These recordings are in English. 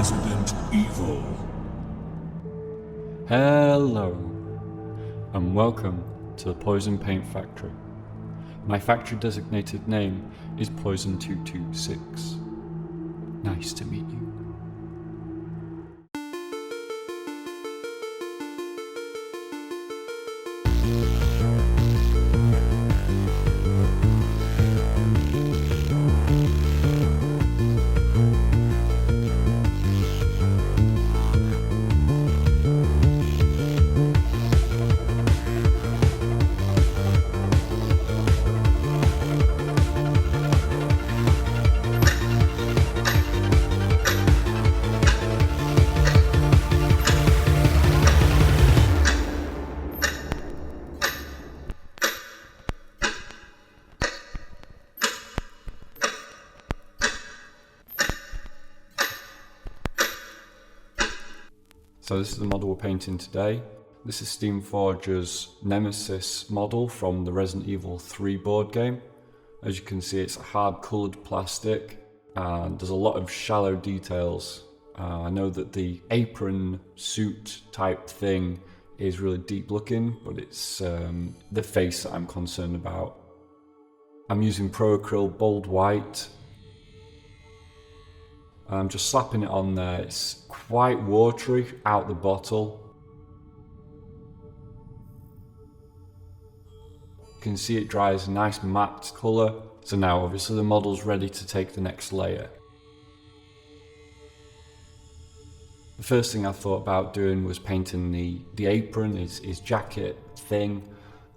Resident Evil. Hello, and welcome to the Poison Paint Factory. My factory designated name is Poison226. Nice to meet you. So this is the model we're painting today. This is Steamforged's Nemesis model from the Resident Evil 3 board game. As you can see, it's a hard coloured plastic and there's a lot of shallow details. I know that the apron suit type thing is really deep looking, but it's the face that I'm concerned about. I'm using Pro Acryl Bold White. I'm just slapping it on there. It's quite watery out the bottle. You can see it dries a nice matte colour. So now obviously the model's ready to take the next layer. The first thing I thought about doing was painting the apron, his jacket thing.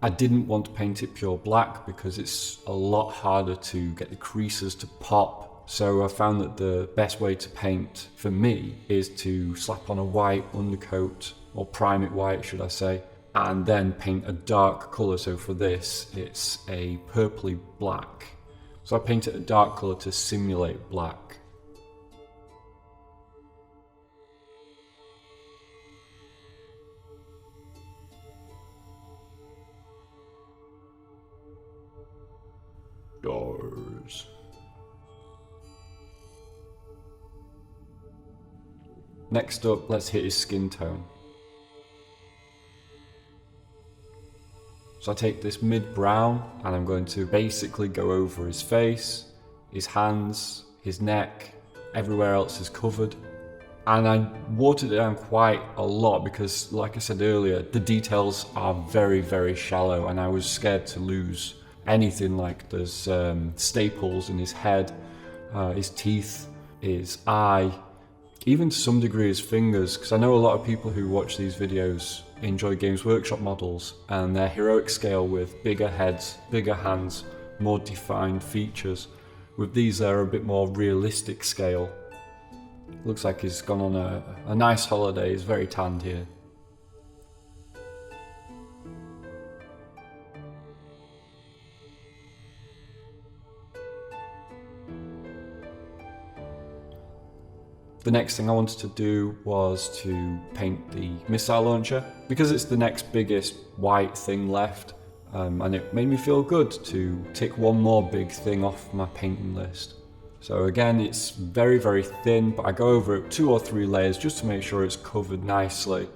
I didn't want to paint it pure black because it's a lot harder to get the creases to pop. So I found that the best way to paint for me is to slap on a white undercoat, or prime it white should I say, and then paint a dark colour. So for this it's a purpley black. So I paint it a dark colour to simulate black. Doors. Next up, let's hit his skin tone. So I take this mid-brown and I'm going to basically go over his face, his hands, his neck, everywhere else is covered. And I watered it down quite a lot because, like I said earlier, the details are very, very shallow and I was scared to lose anything. Like there's staples in his head, his teeth, his eye, even to some degree his fingers, because I know a lot of people who watch these videos enjoy Games Workshop models and their heroic scale with bigger heads, bigger hands, more defined features. With these they're a bit more realistic scale. Looks like he's gone on a nice holiday, he's very tanned here. The next thing I wanted to do was to paint the missile launcher, because it's the next biggest white thing left, and it made me feel good to tick one more big thing off my painting list. So again, it's very, very thin, but I go over it 2 or 3 layers just to make sure it's covered nicely.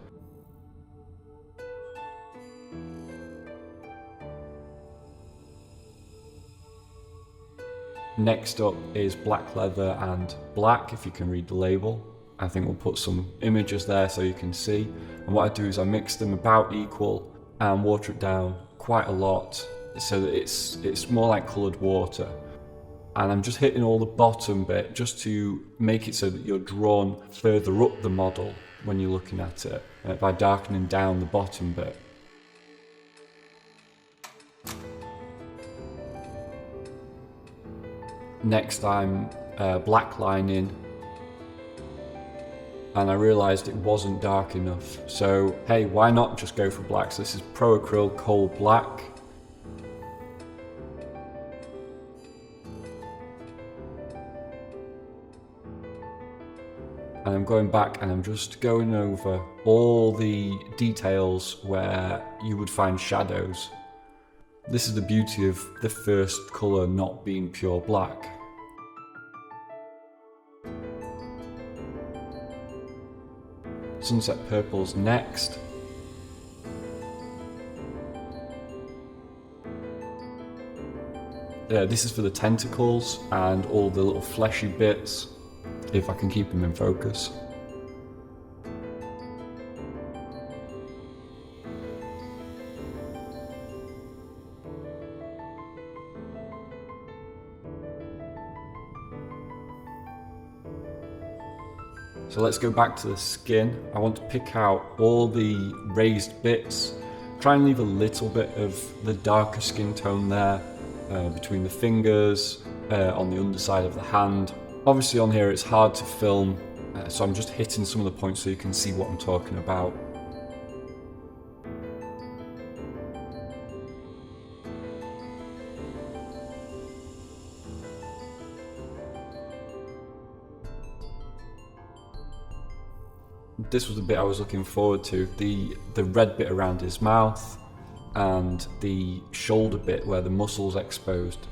Next up is black leather and black, if you can read the label. I think we'll put some images there so you can see. And what I do is I mix them about equal and water it down quite a lot so that it's more like coloured water. And I'm just hitting all the bottom bit just to make it so that you're drawn further up the model when you're looking at it, by darkening down the bottom bit. Next I'm blacklining, and I realised it wasn't dark enough, so hey, why not just go for black? So this is Pro Acryl Coal Black. And I'm going back and I'm just going over all the details where you would find shadows. This is the beauty of the first colour not being pure black. Sunset purple's next. This is for the tentacles and all the little fleshy bits, if I can keep them in focus. So let's go back to the skin. I want to pick out all the raised bits, try and leave a little bit of the darker skin tone there, between the fingers, on the underside of the hand. Obviously on here it's hard to film, so I'm just hitting some of the points so you can see what I'm talking about. This was the bit I was looking forward to, the red bit around his mouth and the shoulder bit where the muscle's exposed.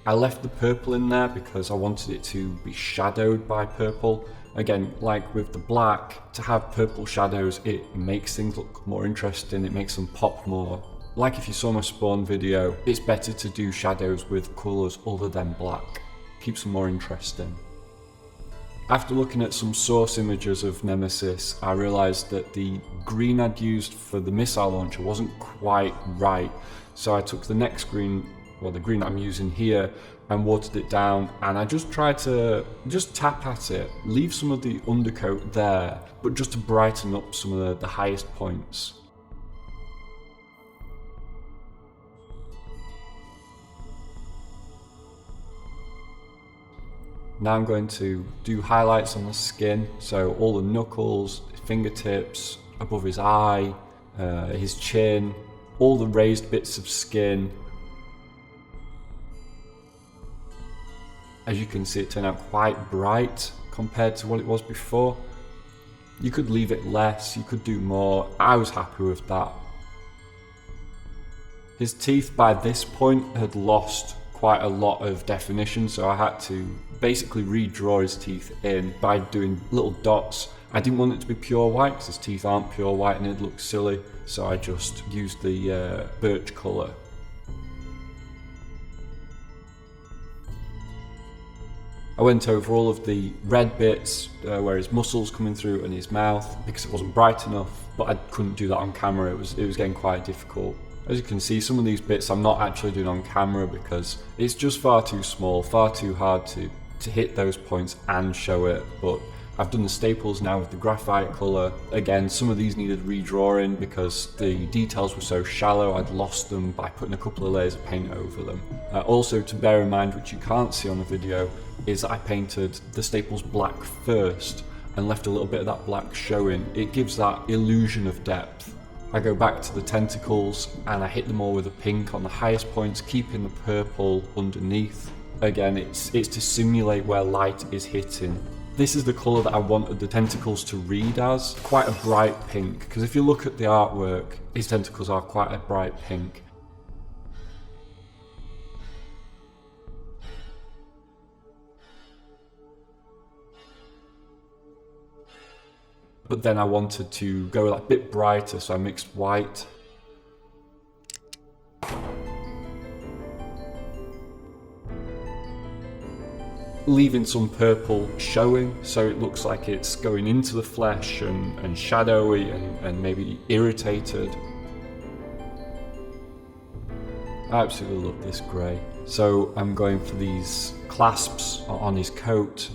I left the purple in there because I wanted it to be shadowed by purple. Again, like with the black, to have purple shadows, it makes things look more interesting, it makes them pop more. Like if you saw my spawn video, it's better to do shadows with colours other than black. Keeps them more interesting. After looking at some source images of Nemesis, I realised that the green I'd used for the missile launcher wasn't quite right. So I took the next green, well the green I'm using here, and watered it down, and I just tried to just tap at it, leave some of the undercoat there, but just to brighten up some of the highest points. Now I'm going to do highlights on the skin, so all the knuckles, his fingertips, above his eye, his chin, all the raised bits of skin. As you can see, it turned out quite bright compared to what it was before. You could leave it less, you could do more. I was happy with that. His teeth by this point had lost quite a lot of definition, so I had to basically redraw his teeth in by doing little dots. I didn't want it to be pure white because his teeth aren't pure white and it looks silly, so I just used the birch colour. I went over all of the red bits where his muscles coming through and his mouth because it wasn't bright enough, but I couldn't do that on camera. It was getting quite difficult. As you can see, some of these bits I'm not actually doing on camera because it's just far too small, far too hard to hit those points and show it, but I've done the staples now with the graphite colour. Again, some of these needed redrawing because the details were so shallow, I'd lost them by putting a couple of layers of paint over them. Also to bear in mind, which you can't see on the video, is I painted the staples black first and left a little bit of that black showing. It gives that illusion of depth. I go back to the tentacles and I hit them all with a pink on the highest points, keeping the purple underneath. Again, it's to simulate where light is hitting. This is the colour that I wanted the tentacles to read as, quite a bright pink, because if you look at the artwork, his tentacles are quite a bright pink. But then I wanted to go a bit brighter, so I mixed white. Leaving some purple showing, so it looks like it's going into the flesh and shadowy and maybe irritated. I absolutely love this grey. So I'm going for these clasps on his coat.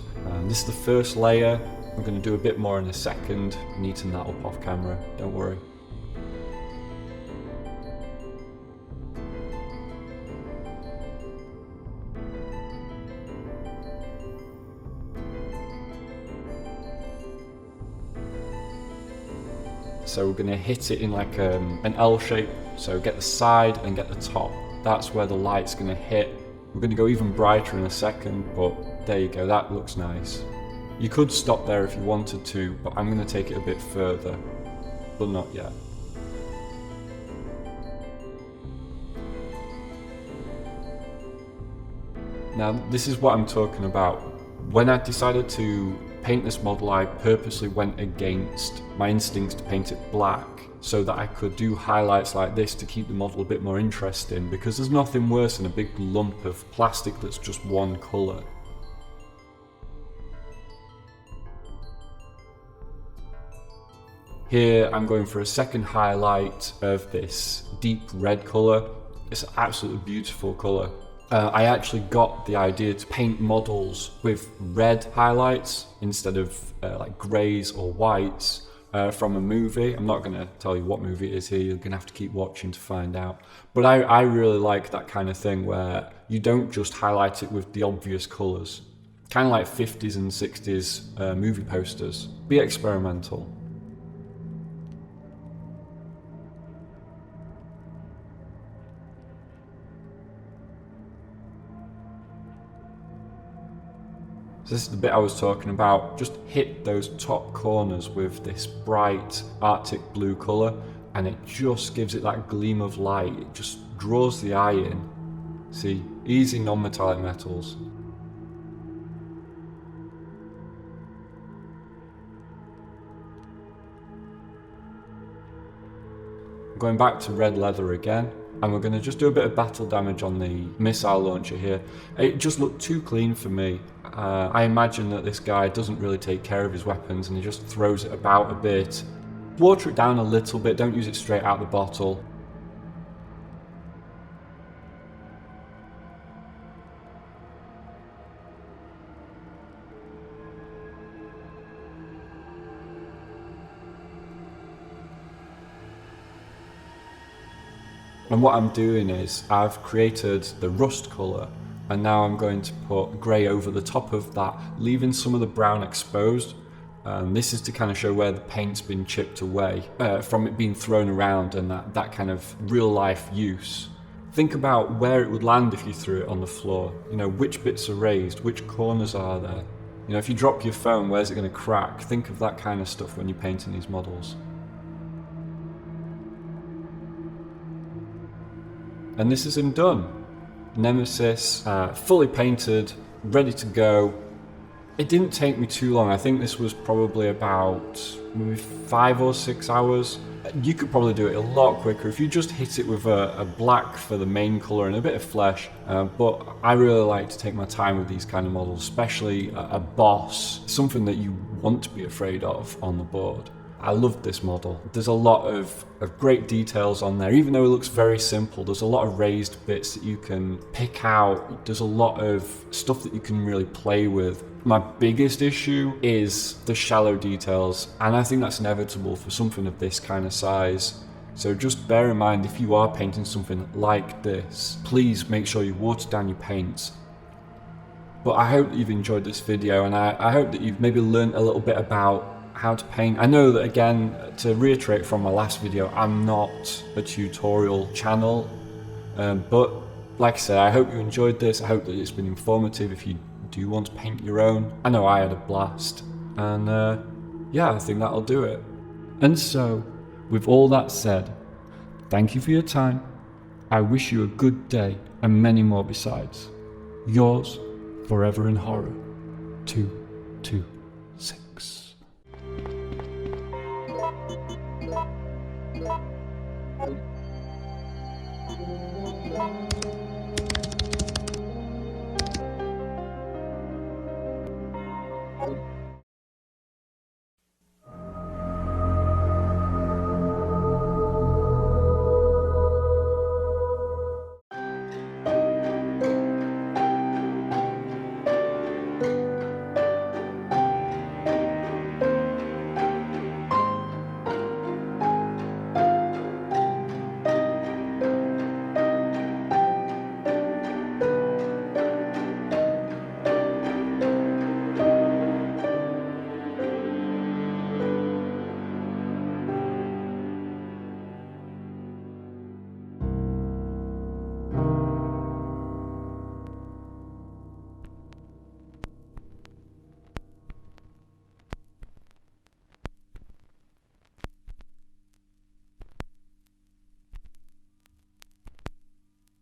This is the first layer. I'm going to do a bit more in a second, neaten that up off camera, don't worry. So we're going to hit it in like an L shape, so get the side and get the top. That's where the light's going to hit. We're going to go even brighter in a second, but there you go, that looks nice. You could stop there if you wanted to, but I'm going to take it a bit further, but not yet. Now this is what I'm talking about. When I decided to paint this model, I purposely went against my instincts to paint it black so that I could do highlights like this to keep the model a bit more interesting, because there's nothing worse than a big lump of plastic that's just one colour. Here I'm going for a second highlight of this deep red colour. It's an absolutely beautiful colour. I actually got the idea to paint models with red highlights instead of like greys or whites from a movie. I'm not going to tell you what movie it is here, you're going to have to keep watching to find out. But I really like that kind of thing where you don't just highlight it with the obvious colours. Kind of like 50s and 60s movie posters. Be experimental. So this is the bit I was talking about. Just hit those top corners with this bright Arctic blue colour and it just gives it that gleam of light. It just draws the eye in. See, easy non-metallic metals. Going back to red leather again, and we're going to just do a bit of battle damage on the missile launcher here. It just looked too clean for me. I imagine that this guy doesn't really take care of his weapons and he just throws it about a bit. Water it down a little bit, don't use it straight out the bottle. And what I'm doing is I've created the rust colour and now I'm going to put grey over the top of that, leaving some of the brown exposed. This is to kind of show where the paint's been chipped away from it being thrown around and that kind of real life use. Think about where it would land if you threw it on the floor. You know, which bits are raised, which corners are there. You know, if you drop your phone, where's it going to crack? Think of that kind of stuff when you're painting these models. And this is him done. Nemesis, fully painted, ready to go. It didn't take me too long. I think this was probably about maybe 5 or 6 hours. You could probably do it a lot quicker if you just hit it with a black for the main colour and a bit of flesh. But I really like to take my time with these kind of models, especially a boss, something that you want to be afraid of on the board. I love this model. There's a lot of great details on there. Even though it looks very simple, there's a lot of raised bits that you can pick out. There's a lot of stuff that you can really play with. My biggest issue is the shallow details, and I think that's inevitable for something of this kind of size. So just bear in mind, if you are painting something like this, please make sure you water down your paints. But I hope that you've enjoyed this video, and I hope that you've maybe learned a little bit about how to paint. I know that, again, to reiterate from my last video, I'm not a tutorial channel, but like I said, I hope you enjoyed this. I hope that it's been informative if you do want to paint your own. I know I had a blast, and yeah, I think that'll do it. And so, with all that said, thank you for your time. I wish you a good day and many more besides. Yours, forever in horror, 226.